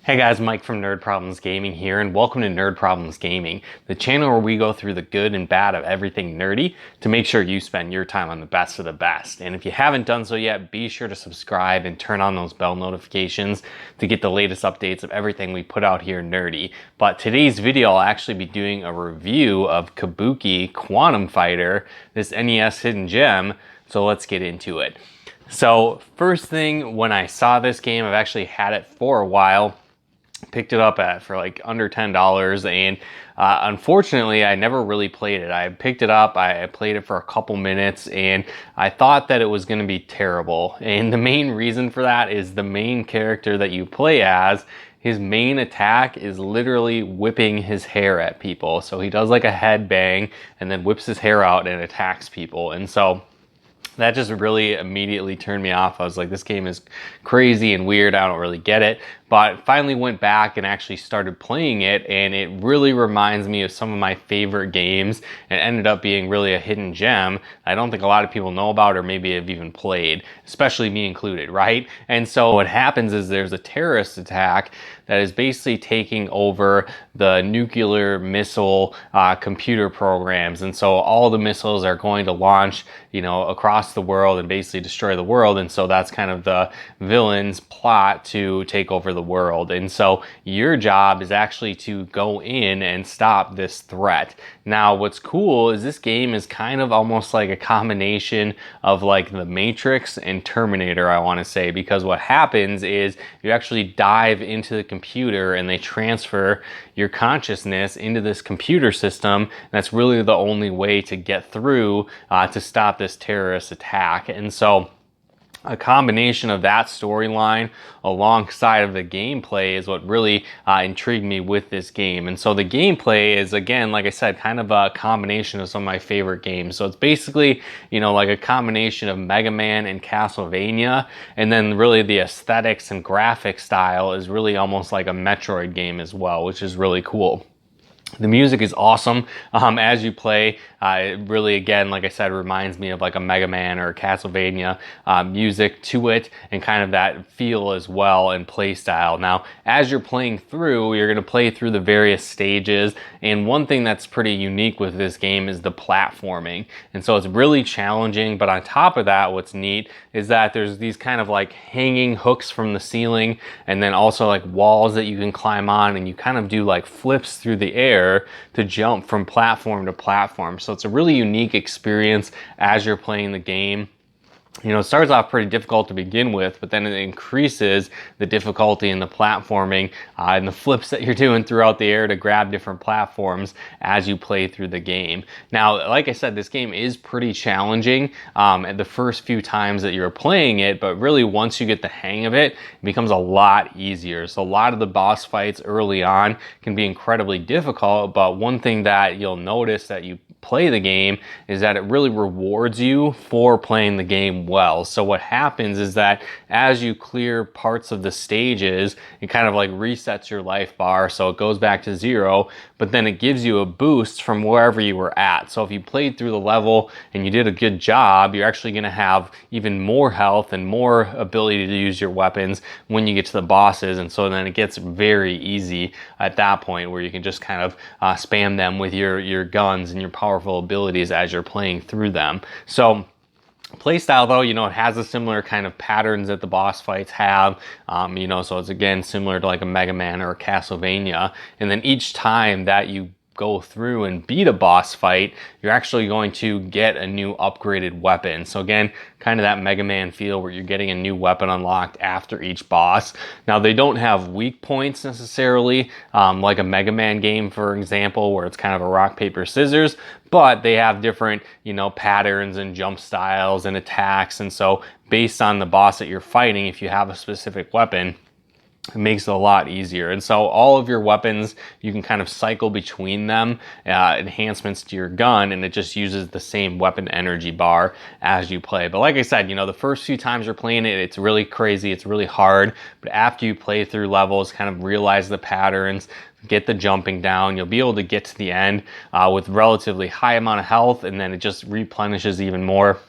Hey guys, Mike from Nerd Problems Gaming here, and welcome to Nerd Problems Gaming, the channel where we go through the good and bad of everything nerdy to make sure you spend your time on the best of the best. And if you haven't done so yet, be sure to subscribe and turn on those bell notifications to get the latest updates of everything we put out here nerdy. But today's video, I'll actually be doing a review of Kabuki Quantum Fighter, this NES hidden gem, so let's get into it. So first thing, when I saw this game, I've actually had it for a while. Picked it up for like under $10, and unfortunately I never really played it. I picked it up, I played it for a couple minutes, and I thought that it was going to be terrible. And the main reason for that is the main character that you play as, his main attack is literally whipping his hair at people. So he does like a head bang and then whips his hair out and attacks people. And so that just really immediately turned me off. I was like, this game is crazy and weird. I don't really get it. But finally went back and actually started playing it, and it really reminds me of some of my favorite games, and ended up being really a hidden gem I don't think a lot of people know about or maybe have even played, especially me included, right? And so what happens is there's a terrorist attack that is basically taking over the nuclear missile computer programs, and so all the missiles are going to launch, across the world and basically destroy the world. And so that's kind of the villain's plot to take over the world. And so your job is actually to go in and stop this threat. Now, what's cool is this game is kind of almost like a combination of like the Matrix and Terminator, I want to say, because what happens is you actually dive into the computer and they transfer your consciousness into this computer system. That's really the only way to get through to stop this terrorist attack. And so a combination of that storyline alongside of the gameplay is what really intrigued me with this game. And so the gameplay is, again, like I said, kind of a combination of some of my favorite games. So it's basically, like a combination of Mega Man and Castlevania, and then really the aesthetics and graphic style is really almost like a Metroid game as well, which is really cool. The music is awesome as you play. It really, again, like I said, reminds me of like a Mega Man or a Castlevania music to it, and kind of that feel as well and play style. Now, as you're playing through, you're going to play through the various stages, and one thing that's pretty unique with this game is the platforming. And so it's really challenging, but on top of that, what's neat is that there's these kind of like hanging hooks from the ceiling, and then also like walls that you can climb on, and you kind of do like flips through the air to jump from platform to platform. So it's a really unique experience as you're playing the game. It starts off pretty difficult to begin with, but then it increases the difficulty in the platforming and the flips that you're doing throughout the air to grab different platforms as you play through the game. Now, like I said, this game is pretty challenging at the first few times that you're playing it, but really once you get the hang of it, it becomes a lot easier. So a lot of the boss fights early on can be incredibly difficult, but one thing that you'll notice that you play the game is that it really rewards you for playing the game well. So what happens is that as you clear parts of the stages, it kind of like resets your life bar, so it goes back to 0, but then it gives you a boost from wherever you were at. So if you played through the level and you did a good job, you're actually going to have even more health and more ability to use your weapons when you get to the bosses. And so then it gets very easy at that point, where you can just kind of spam them with your guns and your powerful abilities as you're playing through them. So playstyle, though, it has a similar kind of patterns that the boss fights have, so it's again similar to like a Mega Man or a Castlevania. And then each time that you go through and beat a boss fight, you're actually going to get a new upgraded weapon. So again, kind of that Mega Man feel where you're getting a new weapon unlocked after each boss. Now, they don't have weak points necessarily, like a Mega Man game, for example, where it's kind of a rock, paper, scissors, but they have different, patterns and jump styles and attacks. And so based on the boss that you're fighting, if you have a specific weapon, it makes it a lot easier. And so all of your weapons, you can kind of cycle between them, enhancements to your gun, and it just uses the same weapon energy bar as you play. But like I said, the first few times you're playing it, it's really crazy, it's really hard. But after you play through levels, kind of realize the patterns, get the jumping down, you'll be able to get to the end with relatively high amount of health, and then it just replenishes even more.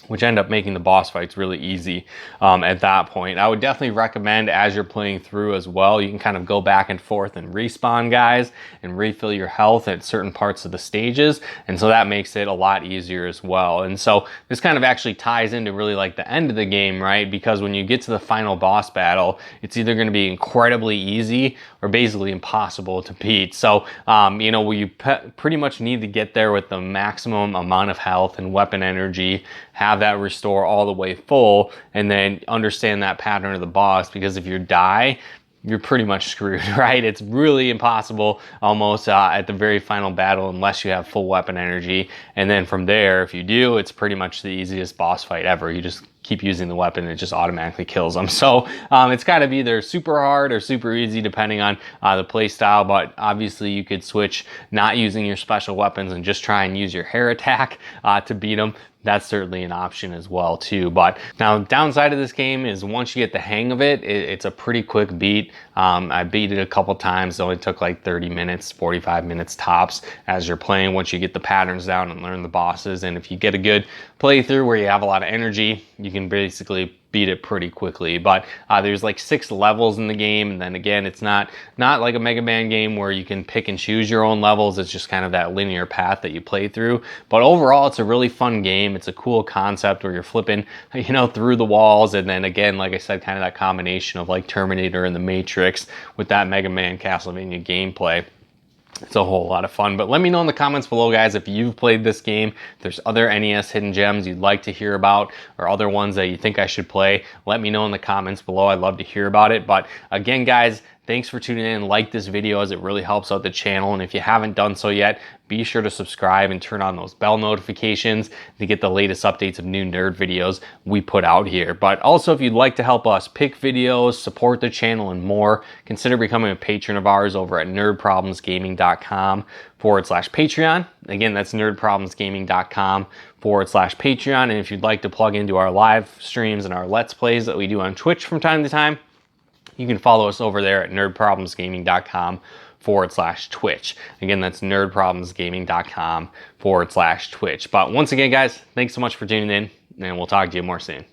which end up making the boss fights really easy at that point. I would definitely recommend, as you're playing through as well, you can kind of go back and forth and respawn guys and refill your health at certain parts of the stages, and so that makes it a lot easier as well. And so this kind of actually ties into really like the end of the game, right? Because when you get to the final boss battle, it's either going to be incredibly easy or basically impossible to beat. So you know, you pretty much need to get there with the maximum amount of health and weapon energy, have that restore all the way full, and then understand that pattern of the boss, because if you die, you're pretty much screwed, right? It's really impossible almost at the very final battle unless you have full weapon energy. And then from there, if you do, it's pretty much the easiest boss fight ever. You just keep using the weapon and it just automatically kills them. So it's kind of either super hard or super easy depending on the play style, but obviously you could switch not using your special weapons and just try and use your hair attack to beat them. That's certainly an option as well too. But now the downside of this game is once you get the hang of it, it's a pretty quick beat. I beat it a couple times. It only took like 30 minutes, 45 minutes tops as you're playing, once you get the patterns down and learn the bosses. And if you get a good playthrough where you have a lot of energy, you can basically beat it pretty quickly. But there's like 6 levels in the game, and then again, it's not like a Mega Man game where you can pick and choose your own levels. It's just kind of that linear path that you play through. But overall, it's a really fun game. It's a cool concept where you're flipping, you know, through the walls, and then again, like I said, kind of that combination of like Terminator and the Matrix with that Mega Man Castlevania gameplay. It's a whole lot of fun. But let me know in the comments below, guys, if you've played this game, if there's other NES hidden gems you'd like to hear about, or other ones that you think I should play. Let me know in the comments below. I'd love to hear about it. But again, guys, thanks for tuning in. Like this video as it really helps out the channel. And if you haven't done so yet, be sure to subscribe and turn on those bell notifications to get the latest updates of new nerd videos we put out here. But also, if you'd like to help us pick videos, support the channel, and more, consider becoming a patron of ours over at nerdproblemsgaming.com/Patreon. Again, that's nerdproblemsgaming.com/Patreon. And if you'd like to plug into our live streams and our Let's Plays that we do on Twitch from time to time, you can follow us over there at nerdproblemsgaming.com/Twitch. Again, that's nerdproblemsgaming.com/Twitch. But once again, guys, thanks so much for tuning in, and we'll talk to you more soon.